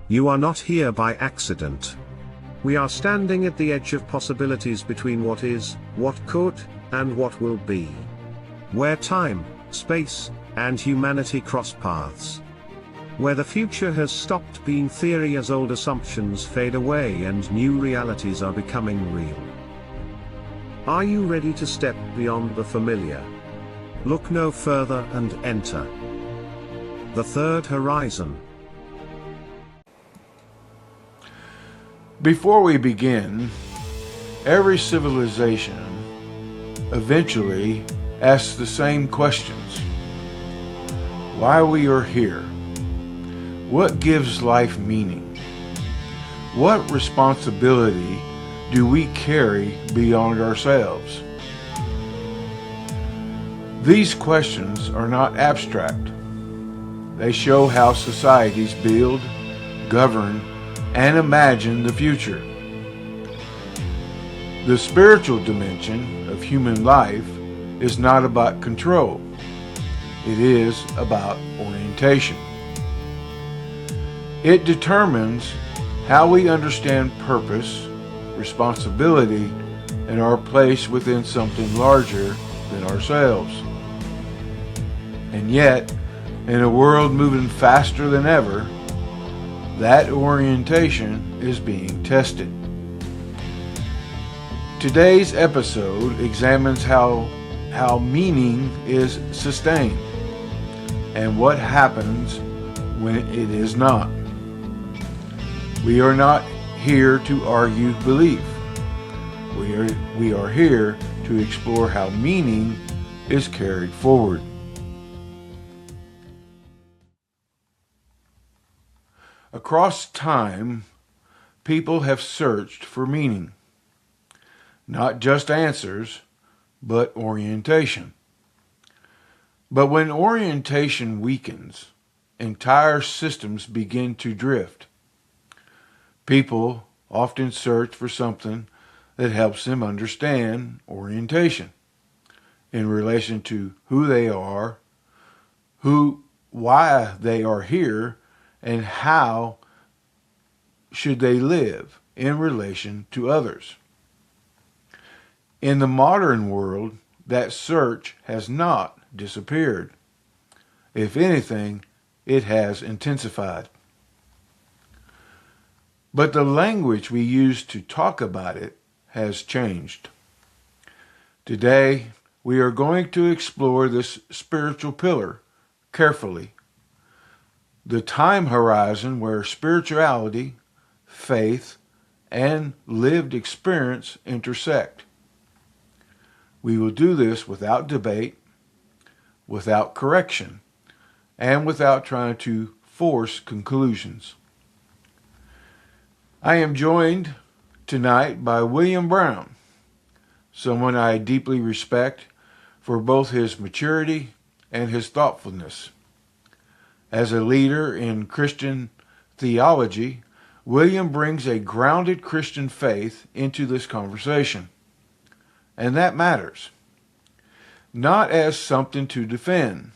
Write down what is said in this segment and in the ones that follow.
You are not here by accident. We are standing at the edge of possibilities between what is, what could, and what will be. Where time, space, and humanity cross paths. Where the future has stopped being theory as old assumptions fade away and new realities are becoming real. Are you ready to step beyond the familiar? Look no further and enter the third horizon. Before we begin, every civilization eventually asks the same questions. Why we are here? What gives life meaning? What responsibility do we carry beyond ourselves? These questions are not abstract. They show how societies build, govern, and imagine the future. The spiritual dimension of human life is not about control. It is about orientation. It determines how we understand purpose, responsibility, and our place within something larger than ourselves. And yet, in a world moving faster than ever, that orientation is being tested. Today's episode examines how meaning is sustained and what happens when it is not. We are not here to argue belief. We are here to explore how meaning is carried forward. Across time, people have searched for meaning. Not just answers, but orientation. But when orientation weakens, entire systems begin to drift. People often search for something that helps them understand orientation in relation to who they are, why they are here, and how should they live in relation to others. In the modern world, that search has not disappeared. If anything, it has intensified. But the language we use to talk about it has changed. Today, we are going to explore this spiritual pillar carefully. The time horizon where spirituality, faith, and lived experience intersect. We will do this without debate, without correction, and without trying to force conclusions. I am joined tonight by William Brown, someone I deeply respect for both his maturity and his thoughtfulness. As a leader in Christian theology, William brings a grounded Christian faith into this conversation. And that matters. Not as something to defend,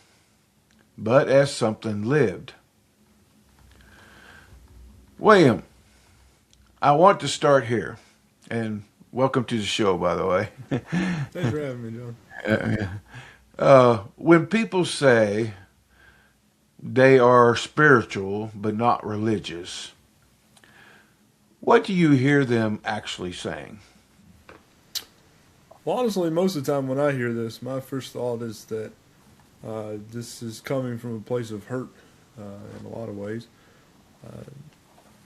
but as something lived. William, I want to start here. And welcome to the show, by the way. Thanks for having me, John. When people say they are spiritual but not religious, what do you hear them actually saying? Well, honestly, most of the time when I hear this, my first thought is that this is coming from a place of hurt in a lot of ways.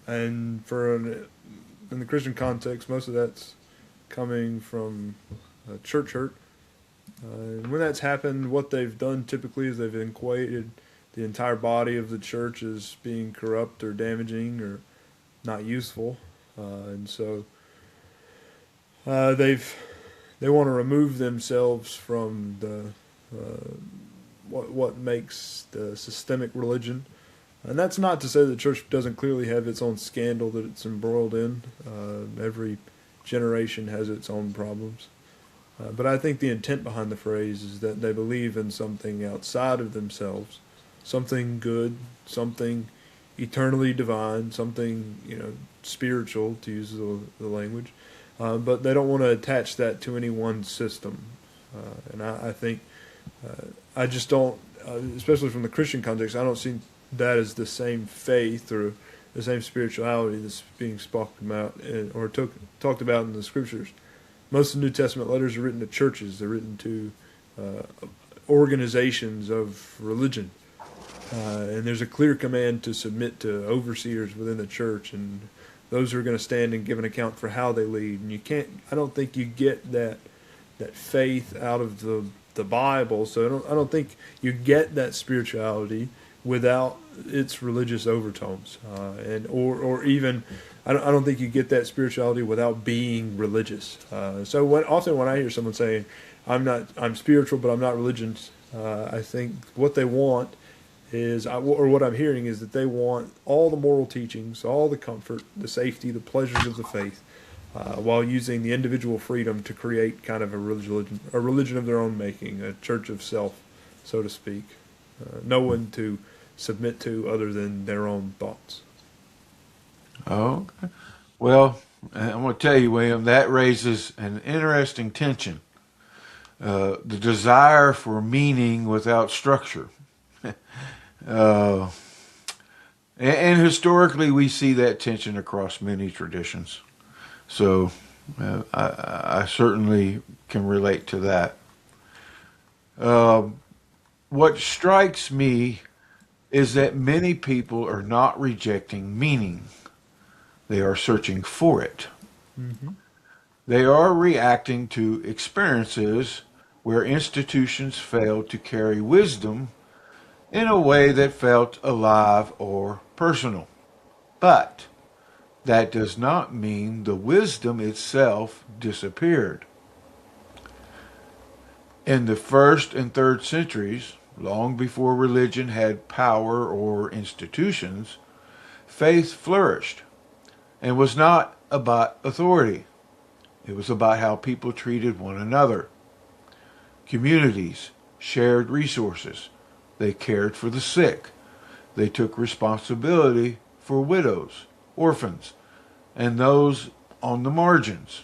And in the Christian context, most of that's coming from church hurt. And when that's happened, what they've done typically is they've equated the entire body of the church as being corrupt or damaging or not useful. And so they want to remove themselves from the what makes the systemic religion. And that's not to say the church doesn't clearly have its own scandal that it's embroiled in. Every generation has its own problems. But I think the intent behind the phrase is that they believe in something outside of themselves, something good, something eternally divine, something spiritual, to use the language, but they don't want to attach that to any one system. And I think I just don't, especially from the Christian context, I don't see that as the same faith or the same spirituality that's being spoken about or talked about in the Scriptures. Most of the New Testament letters are written to churches. They're written to organizations of religion. And there's a clear command to submit to overseers within the church, and those who are going to stand and give an account for how they lead. And I don't think you get that faith out of the Bible. So I don't think you get that spirituality without its religious overtones, or even I don't think you get that spirituality without being religious. So often when I hear someone saying, I'm spiritual but I'm not religious, I think what they want is, or what I'm hearing is that they want all the moral teachings, all the comfort, the safety, the pleasures of the faith, while using the individual freedom to create kind of a religion of their own making, a church of self, so to speak. No one to submit to other than their own thoughts. Oh, okay. Well, I'm going to tell you, William, that raises an interesting tension. The desire for meaning without structure. And historically, we see that tension across many traditions. So I certainly can relate to that. What strikes me is that many people are not rejecting meaning. They are searching for it. Mm-hmm. They are reacting to experiences where institutions failed to carry wisdom in a way that felt alive or personal. But that does not mean the wisdom itself disappeared. In the 1st and 3rd centuries, long before religion had power or institutions, faith flourished and was not about authority. It was about how people treated one another. Communities shared resources. They cared for the sick. They took responsibility for widows, orphans, and those on the margins.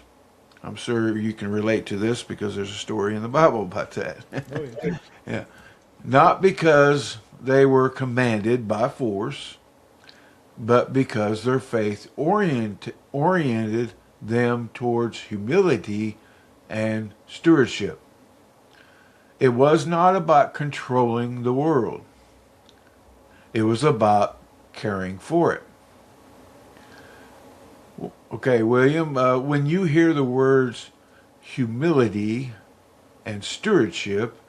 I'm sure you can relate to this because there's a story in the Bible about that. Oh, yeah. Yeah. Not because they were commanded by force, but because their faith oriented them towards humility and stewardship. It was not about controlling the world. It was about caring for it. Okay, William, when you hear the words humility and stewardship,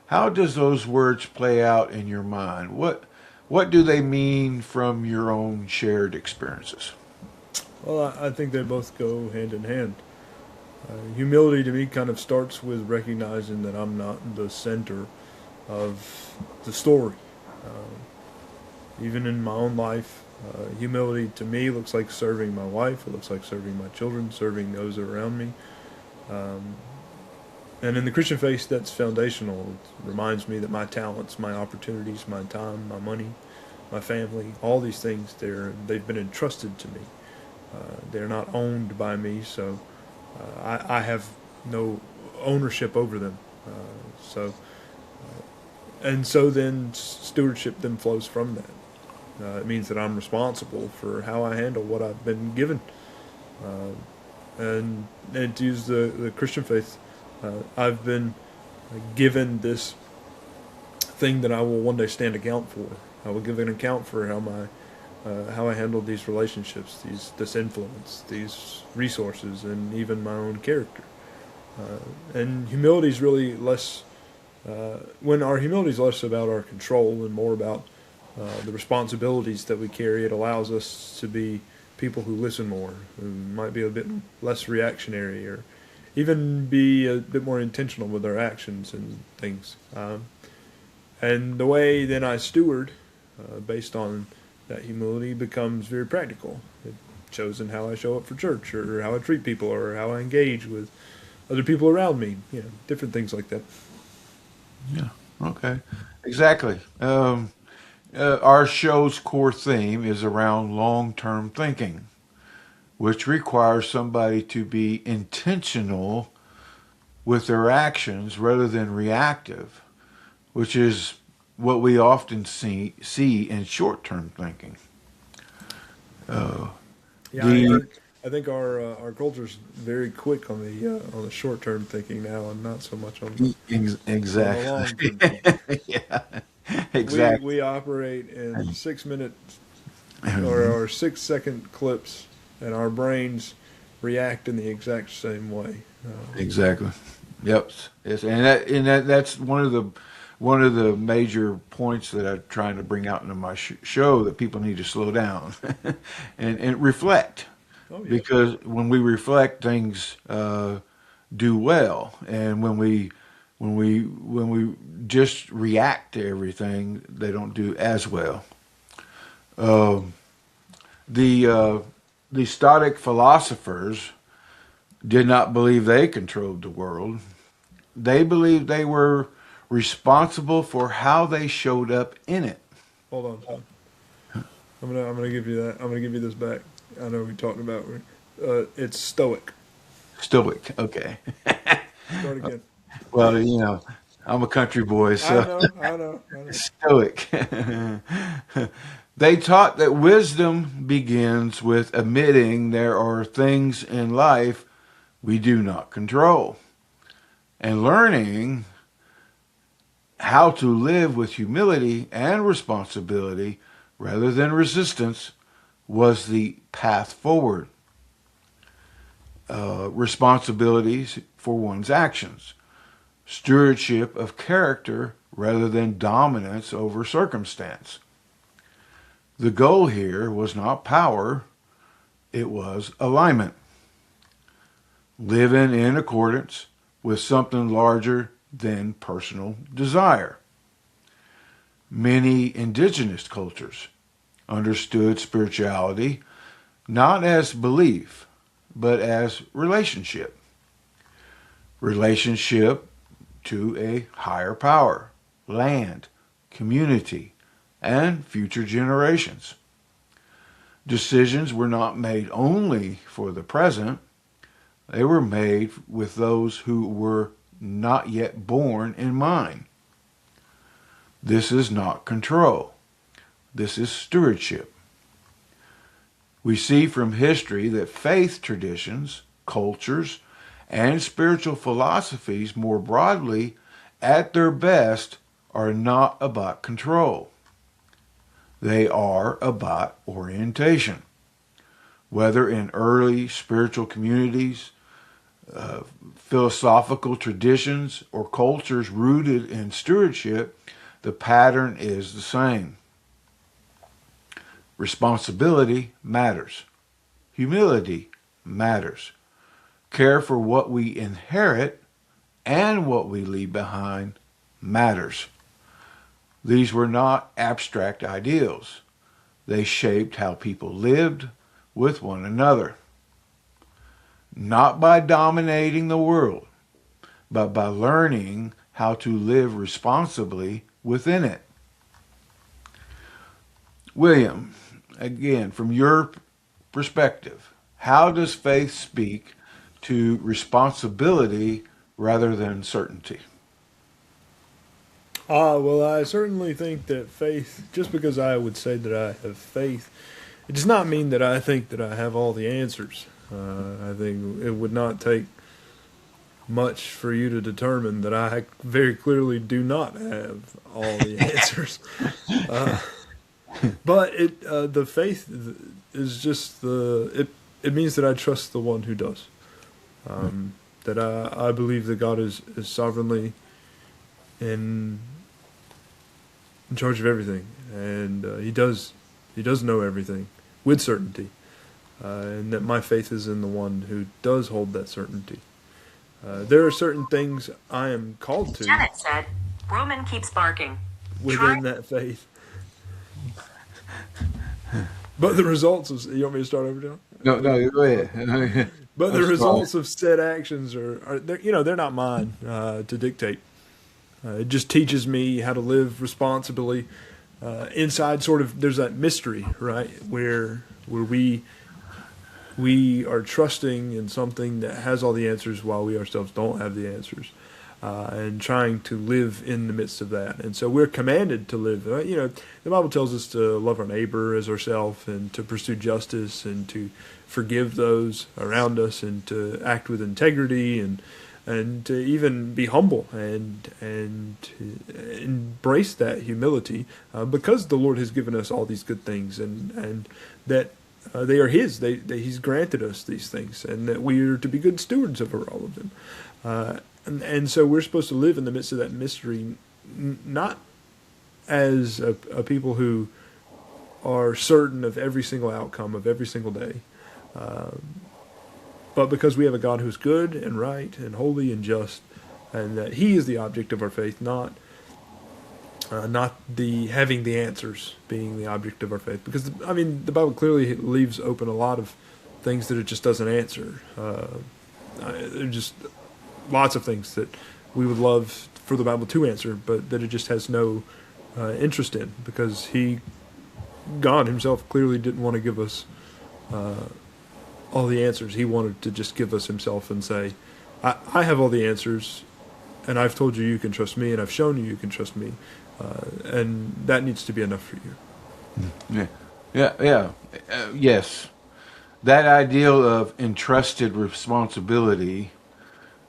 how does those words play out in your mind? What do they mean from your own shared experiences? Well, I think they both go hand in hand. Humility to me kind of starts with recognizing that I'm not the center of the story. Even in my own life, humility to me looks like serving my wife, it looks like serving my children, serving those around me. And in the Christian faith, that's foundational. It reminds me that my talents, my opportunities, my time, my money, my family, all these things, they've been entrusted to me. They're not owned by me, so I have no ownership over them. And so then stewardship then flows from that. It means that I'm responsible for how I handle what I've been given. And to use the Christian faith, I've been given this thing that I will one day stand account for. I will give an account for how I handled these relationships, this influence, these resources, and even my own character. And humility is really less. When our humility is less about our control and more about the responsibilities that we carry, it allows us to be people who listen more, who might be a bit less reactionary, or even be a bit more intentional with our actions and things. And the way then I steward, based on that humility, becomes very practical. It shows in how I show up for church, or how I treat people, or how I engage with other people around me. Different things like that. Yeah. Okay. Exactly. our show's core theme is around long-term thinking, which requires somebody to be intentional with their actions rather than reactive, which is what we often see in short-term thinking. Yeah, The I think our culture's very quick on the short term thinking now, and not so much on the long Exactly. term thinking. Yeah, We exactly. operate in 6 minute or 6 second clips, and our brains react in the exact same way. Exactly. Yep. Yes, that's one of the major points that I'm trying to bring out into my show, that people need to slow down and reflect, Oh yeah, because when we reflect, things do well, and when we just react to everything, they don't do as well. Um, the the Stoic philosophers did not believe they controlled the world. They believed they were responsible for how they showed up in it. hold on, son. I'm gonna give you that. I'm gonna give you this back. I know we talked about it's stoic. Stoic, okay. Start again. Well, I'm a country boy, I so know, I know, I know. stoic. They taught that wisdom begins with admitting there are things in life we do not control, and learning how to live with humility and responsibility rather than resistance was the path forward. Responsibilities for one's actions, stewardship of character rather than dominance over circumstance. The goal here was not power, it was alignment. Living in accordance with something larger than personal desire. Many indigenous cultures understood spirituality not as belief, but as relationship. Relationship to a higher power, land, community, and future generations. Decisions were not made only for the present, they were made with those who were not yet born in mind. This is not control. This is stewardship. We see from history that faith traditions, cultures, and spiritual philosophies more broadly, at their best, are not about control. They are about orientation. Whether in early spiritual communities, philosophical traditions, or cultures rooted in stewardship, the pattern is the same. Responsibility matters. Humility matters. Care for what we inherit and what we leave behind matters. These were not abstract ideals. They shaped how people lived with one another. Not by dominating the world, but by learning how to live responsibly within it. William, again, from your perspective, how does faith speak to responsibility rather than certainty? Well, I certainly think that faith, just because I would say that I have faith, it does not mean that I think that I have all the answers. I think it would not take much for you to determine that I very clearly do not have all the answers. But the faith is just it means that I trust the one who does. That I believe that God is sovereignly in charge of everything, and He does know everything with certainty, and that my faith is in the one who does hold that certainty. There are certain things I am called to. Janet said, Roman keeps barking. Within that faith. But the results of, you want me to start over, John? No, go ahead. But the results of said actions are they're not mine to dictate. It just teaches me how to live responsibly inside sort of there's that mystery, right, where we are trusting in something that has all the answers while we ourselves don't have the answers, and trying to live in the midst of that. And so we're commanded to live. The Bible tells us to love our neighbor as ourselves, and to pursue justice, and to forgive those around us, and to act with integrity, and to even be humble and embrace that humility, because the Lord has given us all these good things, and that they are His. He's granted us these things, and that we are to be good stewards over all of them. And so we're supposed to live in the midst of that mystery, not as a people who are certain of every single outcome of every single day, but because we have a God who's good and right and holy and just, and that He is the object of our faith, not the having the answers being the object of our faith. Because the Bible clearly leaves open a lot of things that it just doesn't answer. There's just lots of things that we would love for the Bible to answer, but that it just has no interest in, because God Himself clearly didn't want to give us all the answers. He wanted to just give us Himself and say, I have all the answers, and I've told you can trust me, and I've shown you can trust me, and that needs to be enough for you. Yes. That ideal of entrusted responsibility,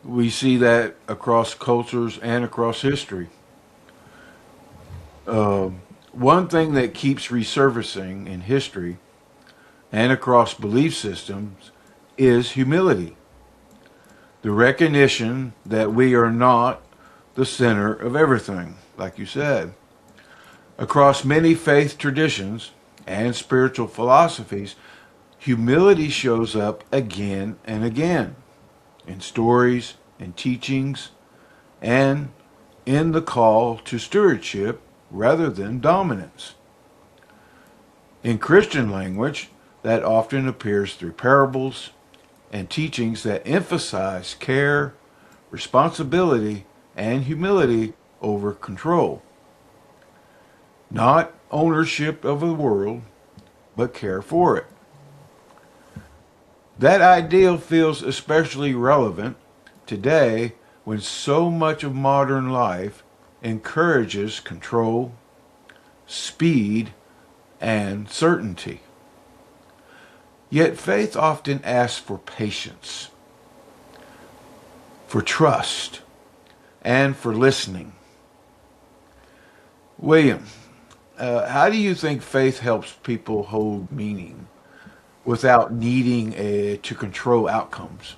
we see that across cultures and across history. One thing that keeps resurfacing in history and across belief systems is humility. The recognition that we are not the center of everything, like you said. Across many faith traditions and spiritual philosophies, humility shows up again and again in stories and teachings, and in the call to stewardship rather than dominance. In Christian language, that often appears through parables and teachings that emphasize care, responsibility, and humility over control. Not ownership of the world, but care for it. That ideal feels especially relevant today when so much of modern life encourages control, speed, and certainty. Yet faith often asks for patience, for trust, and for listening. William, how do you think faith helps people hold meaning without needing to control outcomes?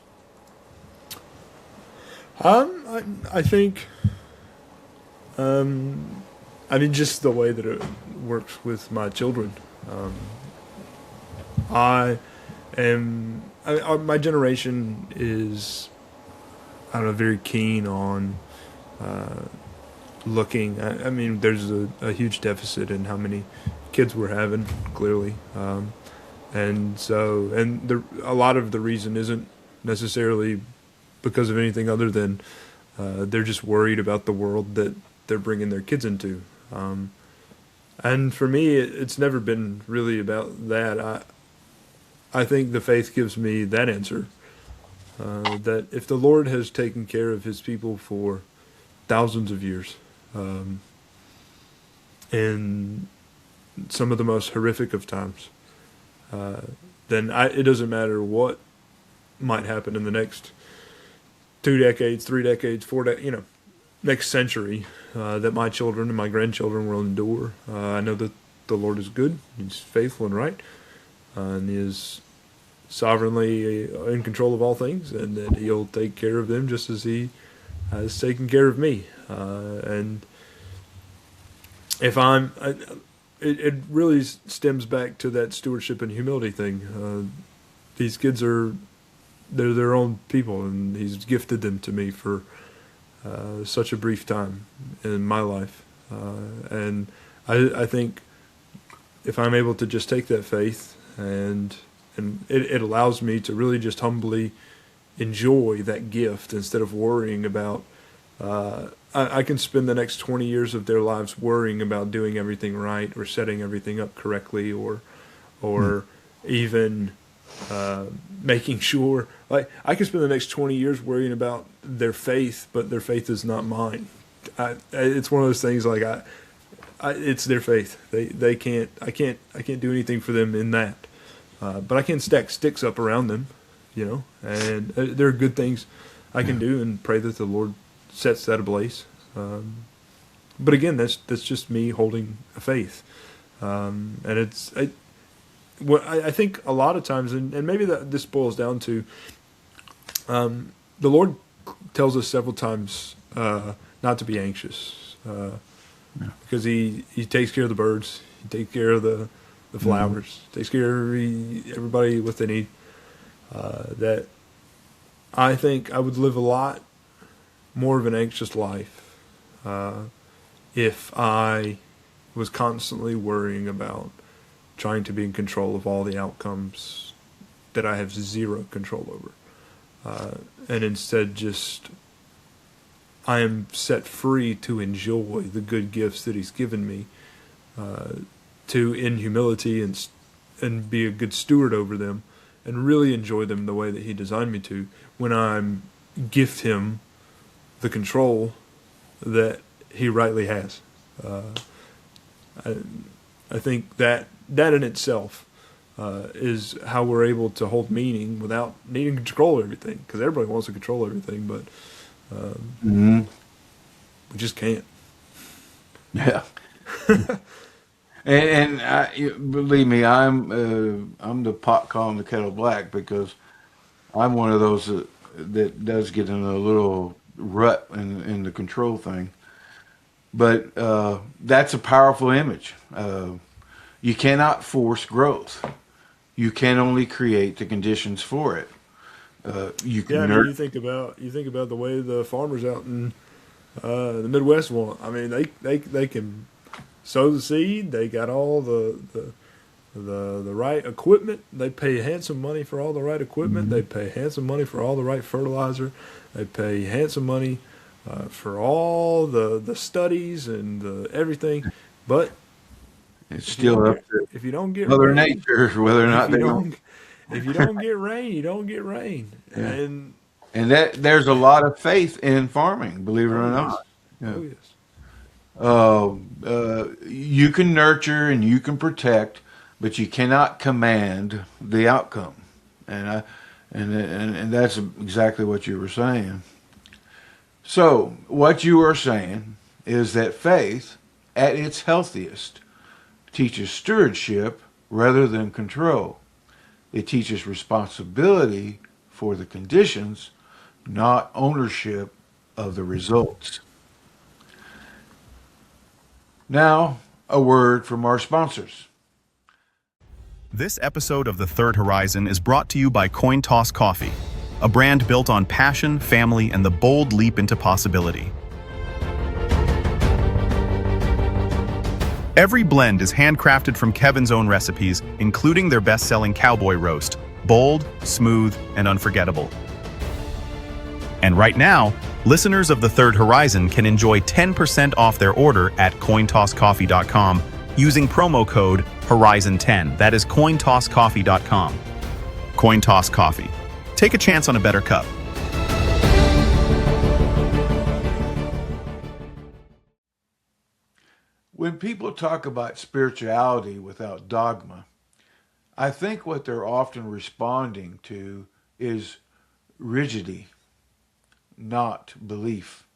I think, just the way that it works with my children. My generation is, very keen on looking. There's a huge deficit in how many kids we're having, clearly. A lot of the reason isn't necessarily because of anything other than they're just worried about the world that they're bringing their kids into. And for me, it's never been really about that. I think the faith gives me that answer, that if the Lord has taken care of His people for thousands of years, in some of the most horrific of times, then it doesn't matter what might happen in the next 2 decades, 3 decades, 4 decades, next century, that my children and my grandchildren will endure. I know that the Lord is good, He's faithful and right, and He is sovereignly in control of all things, and that He'll take care of them just as He has taken care of me. And if it really stems back to that stewardship and humility thing. These kids they're their own people, and He's gifted them to me for such a brief time in my life. And I think if I'm able to just take that faith and it allows me to really just humbly enjoy that gift instead of worrying about I can spend the next 20 years of their lives worrying about doing everything right or setting everything up correctly or even making sure. Like, I can spend the next 20 years worrying about their faith, but their faith is not mine. It's one of those things like it's their faith. They can't. I can't do anything for them in that. But I can stack sticks up around them, and there are good things I can do and pray that the Lord sets that ablaze. But again, that's just me holding a faith, and I think a lot of times, and maybe this boils down to, the Lord tells us several times not to be anxious, because He takes care of the birds, He takes care of the flowers, takes care of everybody what they need. That I think I would live a lot more of an anxious life if I was constantly worrying about trying to be in control of all the outcomes that I have zero control over. And instead just I am set free to enjoy the good gifts that He's given me, to in humility and be a good steward over them and really enjoy them the way that He designed me to, when I'm gift Him the control that He rightly has. I think that in itself is how we're able to hold meaning without needing to control everything, because everybody wants to control everything, but we just can't. Yeah. And believe me, I'm the pot calling the kettle black, because I'm one of those that does get in a little rut in the control thing. But that's a powerful image. You cannot force growth. You can only create the conditions for it. You can you think about the way the farmers out in the Midwest want. I mean, they can sow the seed. They got all the right equipment. They pay handsome money for all the right equipment. They pay handsome money for all the right fertilizer. They pay handsome money for all the studies and the everything. But it's still up to if you don't get Mother rain, Nature whether or not if you don't get rain, you don't get rain. Yeah. And that there's a lot of faith in farming, believe it or yes. not. Yeah. Oh yes. You can nurture and you can protect, but you cannot command the outcome, and that's exactly what you were saying. So what you are saying is that faith, at its healthiest, teaches stewardship rather than control. It teaches responsibility for the conditions, not ownership of the results. Now, a word from our sponsors. This episode of The Third Horizon is brought to you by Coin Toss Coffee, a brand built on passion, family, and the bold leap into possibility. Every blend is handcrafted from Kevin's own recipes, including their best-selling cowboy roast, bold, smooth, and unforgettable. And right now, listeners of The Third Horizon can enjoy 10% off their order at cointosscoffee.com using promo code Horizon10. That is cointosscoffee.com. Coin Toss Coffee. Take a chance on a better cup. When people talk about spirituality without dogma, I think what they're often responding to is rigidity, not belief.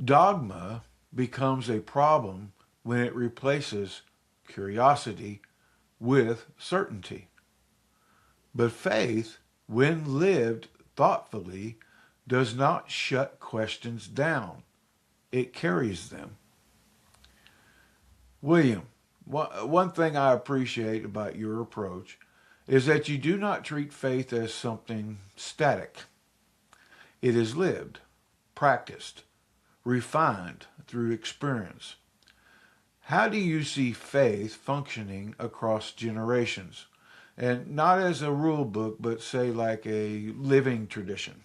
Dogma becomes a problem when it replaces curiosity with certainty. But faith, when lived thoughtfully, does not shut questions down. It carries them. William, one thing I appreciate about your approach is that you do not treat faith as something static. It is lived, practiced, refined through experience. How do you see faith functioning across generations? And not as a rule book, but say like a living tradition.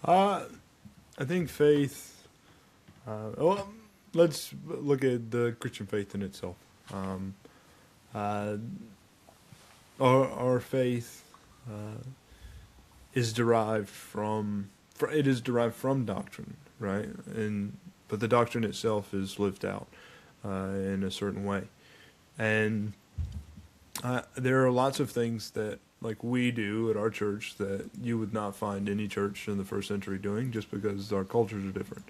I think faith. Well, let's look at the Christian faith in itself. Uh, our faith is derived from it is derived from doctrine, right? But the doctrine itself is lived out in a certain way, and there are lots of things that like we do at our church that you would not find any church in the first century doing, just because our cultures are different.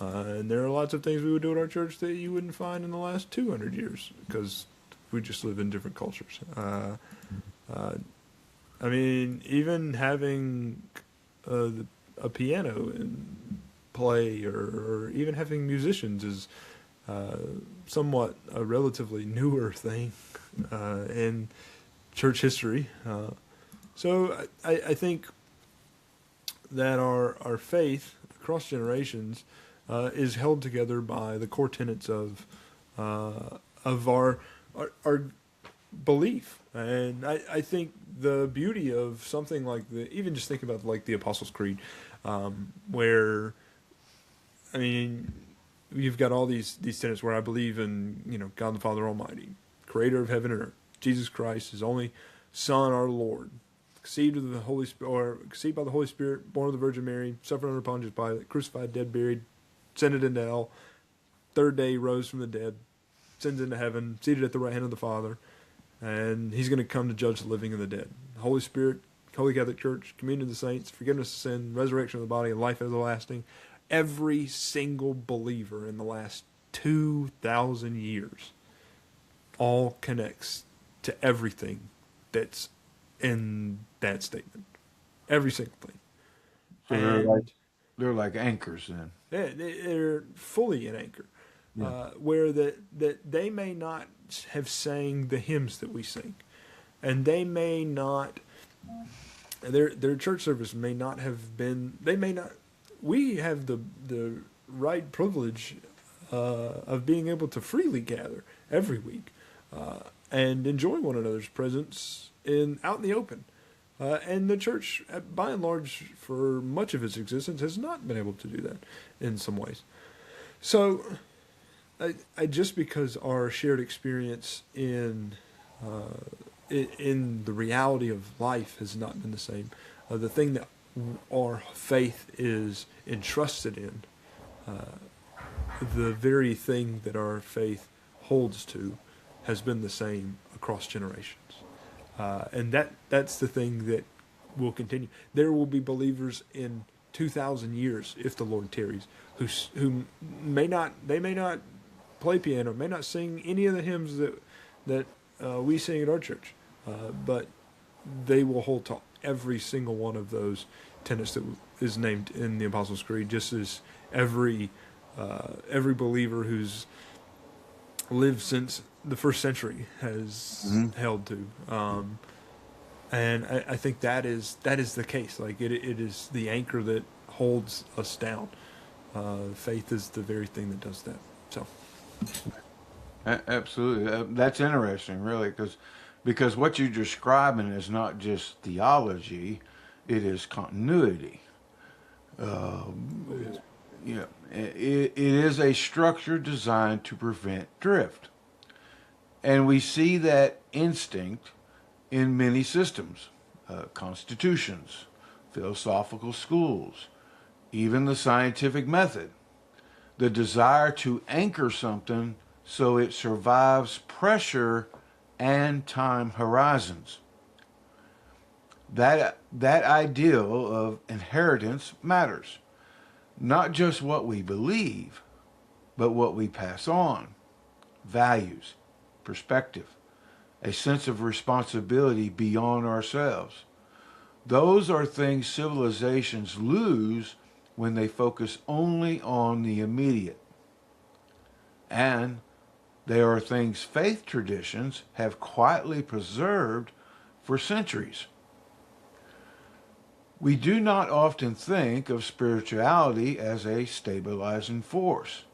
And there are lots of things we would do at our church that you wouldn't find in the last 200 years because we just live in different cultures. I mean, even having a piano and play, or even having musicians is somewhat a relatively newer thing in church history. So I think that our faith across generations is held together by the core tenets of our belief. And I think the beauty of something like even just think about like the Apostles' Creed, where, I mean, you've got all these tenets where I believe in, God the Father Almighty, creator of heaven and earth, Jesus Christ, his only Son, our Lord, conceived of the Holy Spirit, or conceived by the Holy Spirit, born of the Virgin Mary, suffered under Pontius Pilate, crucified, dead, buried, ascended into hell, third day rose from the dead, ascends into heaven, seated at the right hand of the Father, and he's going to come to judge the living and the dead. The Holy Spirit, Holy Catholic Church, communion of the saints, forgiveness of sin, resurrection of the body, and life everlasting. Every single believer in the last 2,000 years all connects to everything that's in that statement. Every single thing. So they're like anchors then. They're fully an anchor. Yeah. Where that they may not have sang the hymns that we sing, and they may not, their church service may not have been, they may not, we have the right privilege of being able to freely gather every week and enjoy one another's presence out in the open. And the church, by and large, for much of its existence, has not been able to do that in some ways. So, I just because our shared experience in the reality of life has not been the same, the thing that our faith is entrusted in, the very thing that our faith holds to, has been the same across generations. And that's the thing that will continue. There will be believers in 2,000 years, if the Lord tarries, who may not play piano, may not sing any of the hymns that we sing at our church, but they will hold to every single one of those tenets that is named in the Apostles' Creed, just as every believer who's lived since the first century has held to. And I think that is the case. Like it is the anchor that holds us down. Faith is the very thing that does that. So, Absolutely, that's interesting, really, because what you're describing is not just theology; it is continuity. Yeah, it is a structure designed to prevent drift. And we see that instinct in many systems, constitutions, philosophical schools, even the scientific method. The desire to anchor something so it survives pressure and time horizons. That ideal of inheritance matters. Not just what we believe, but what we pass on. Values, perspective, a sense of responsibility beyond ourselves. Those are things civilizations lose when they focus only on the immediate. And they are things faith traditions have quietly preserved for centuries. We do not often think of spirituality as a stabilizing force,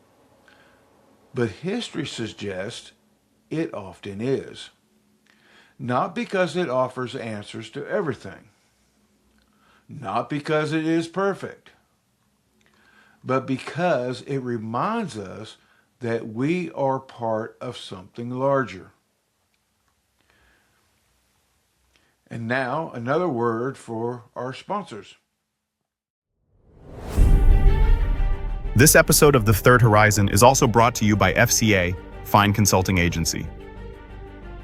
but history suggests it often is. Not because it offers answers to everything, not because it is perfect, but because it reminds us that we are part of something larger. And now, another word for our sponsors. This episode of The Third Horizon is also brought to you by FCA, Fine Consulting Agency.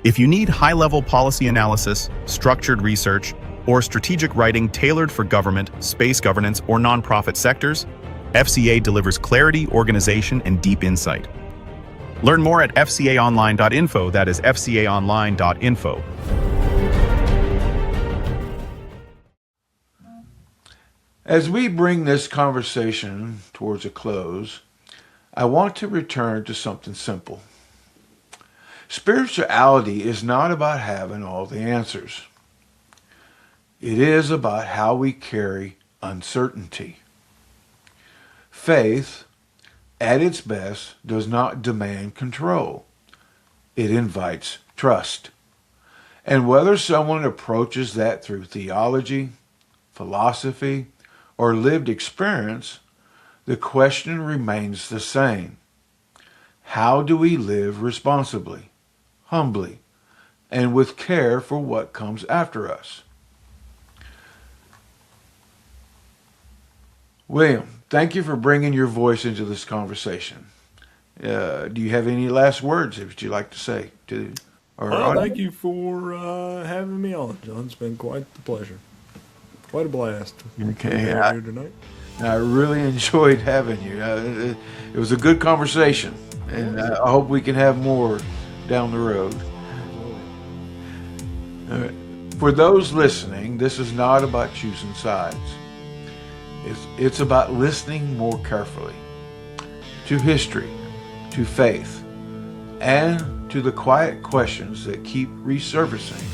If you need high-level policy analysis, structured research, or strategic writing tailored for government, space governance, or nonprofit sectors, FCA delivers clarity, organization, and deep insight. Learn more at fcaonline.info, that is fcaonline.info. As we bring this conversation towards a close, I want to return to something simple. Spirituality is not about having all the answers. It is about how we carry uncertainty. Faith, at its best, does not demand control. It invites trust. And whether someone approaches that through theology, philosophy, or lived experience, the question remains the same. How do we live responsibly, humbly, and with care for what comes after us? William, thank you for bringing your voice into this conversation. Do you have any last words that you'd like to say to our audience? Thank you for having me on, John. It's been quite the pleasure. Quite a blast. Okay, Here tonight. I really enjoyed having you. It was a good conversation, and I hope we can have more down the road. For those listening, this is not about choosing sides. It's about listening more carefully to history, to faith, and to the quiet questions that keep resurfacing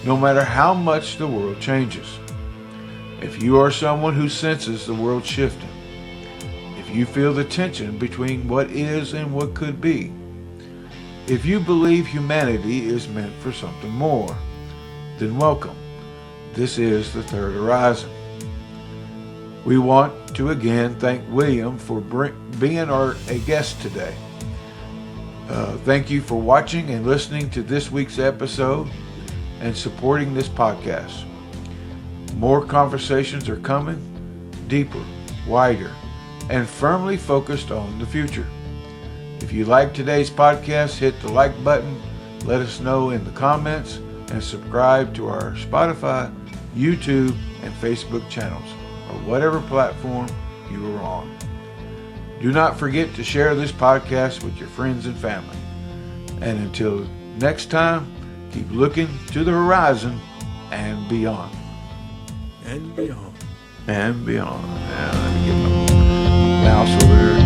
no matter how much the world changes. If you are someone who senses the world shifting, if you feel the tension between what is and what could be, if you believe humanity is meant for something more, then welcome. This is The Third Horizon. We want to again thank William for being a guest today. Thank you for watching and listening to this week's episode and supporting this podcast. More conversations are coming, deeper, wider, and firmly focused on the future. If you like today's podcast, hit the like button, let us know in the comments, and subscribe to our Spotify, YouTube, and Facebook channels, or whatever platform you are on. Do not forget to share this podcast with your friends and family. And until next time, keep looking to the horizon and beyond. And beyond. And beyond. Now, let me get my mouse over there.